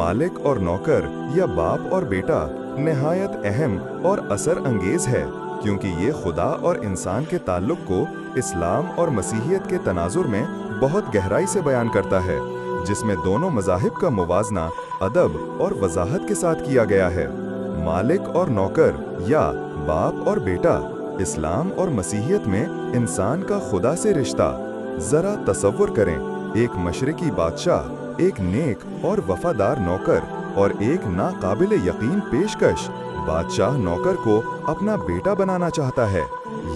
मालिक और नौकर या बाप और बेटा नहायत अहम और असर अंगेज है, क्योंकि ये खुदा और इंसान के ताल्लुक को इस्लाम और मसीहियत के तनाजुर में बहुत गहराई से बयान करता है, जिसमें दोनों मज़ाहिब का मुवाजना अदब और वजाहत के साथ किया गया है। मालिक और नौकर या बाप और बेटा इस्लाम और मसीहियत में इंसान का खुदा से रिश्ता। ज़रा तसव्वुर करें, एक मशरिकी बादशाह, एक नेक और वफादार नौकर और एक नाकाबिल यकीन पेशकश। बादशाह नौकर को अपना बेटा बनाना चाहता है।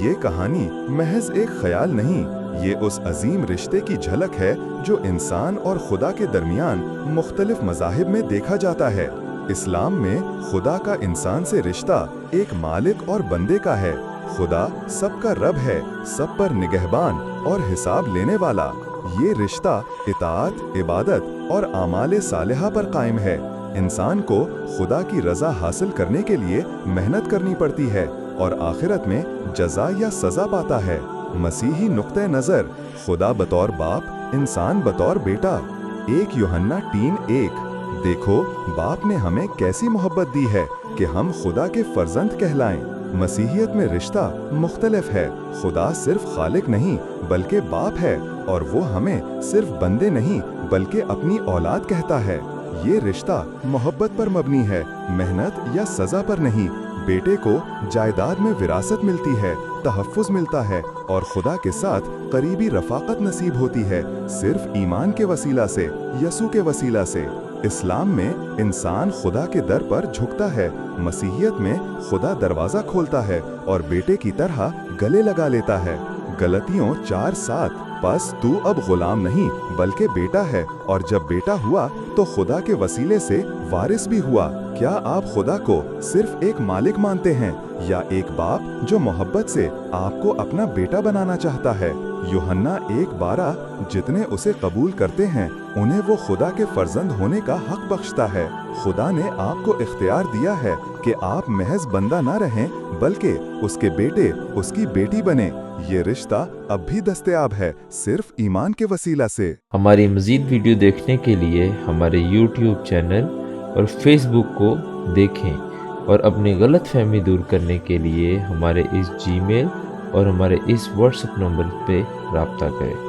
ये कहानी महज एक ख्याल नहीं, ये उस अजीम रिश्ते की झलक है जो इंसान और खुदा के दरमियान मुख्तलिफ मज़ाहिब में देखा जाता है। इस्लाम में खुदा का इंसान से रिश्ता एक मालिक और बंदे का है। खुदा सबका रब है, सब पर निगहबान और हिसाब लेने वाला। ये रिश्ता इताअत, इबादत और आमाले सालिहा पर कायम है। इंसान को खुदा की रज़ा हासिल करने के लिए मेहनत करनी पड़ती है और आखिरत में जज़ा या सज़ा पाता है। मसीही नुक्ते नज़र, खुदा बतौर बाप, इंसान बतौर बेटा। 1 यूहन्ना 3:1। देखो बाप ने हमें कैसी मोहब्बत दी है कि हम खुदा के फर्जंद कहलाएं। मसीहियत में रिश्ता मुख्तलिफ है। खुदा सिर्फ खालिक नहीं बल्कि बाप है, और वो हमें सिर्फ बंदे नहीं बल्कि अपनी औलाद कहता है। ये रिश्ता मोहब्बत पर मबनी है, मेहनत या सज़ा पर नहीं। बेटे को जायदाद में विरासत मिलती है, तहफ़्फ़ुज़ मिलता है और खुदा के साथ करीबी रफ़ाक़त नसीब होती है, सिर्फ ईमान के वसीला से, यसू के वसीला से। इस्लाम में इंसान खुदा के दर पर झुकता है, मसीहियत में खुदा दरवाज़ा खोलता है और बेटे की तरह गले लगा लेता है। गलतियों 4:7। बस तू अब गुलाम नहीं बल्कि बेटा है, और जब बेटा हुआ तो खुदा के वसीले से वारिस भी हुआ। क्या आप खुदा को सिर्फ एक मालिक मानते हैं या एक बाप जो मोहब्बत से आपको अपना बेटा बनाना चाहता है? यूहन्ना 1:12। जितने उसे कबूल करते हैं उन्हें वो खुदा के फर्जंद होने का हक बख्शता है। खुदा ने आपको इख्तियार दिया है कि आप महज बंदा न रहें बल्कि उसके बेटे, उसकी बेटी बने। ये रिश्ता अब भी दस्तयाब है सिर्फ ईमान के वसीला से। हमारी मज़ीद वीडियो देखने के लिए हमारे YouTube चैनल और Facebook को देखें, और अपनी गलत फहमी दूर करने के लिए हमारे इस Gmail और हमारे इस WhatsApp नंबर पे राब्ता करें।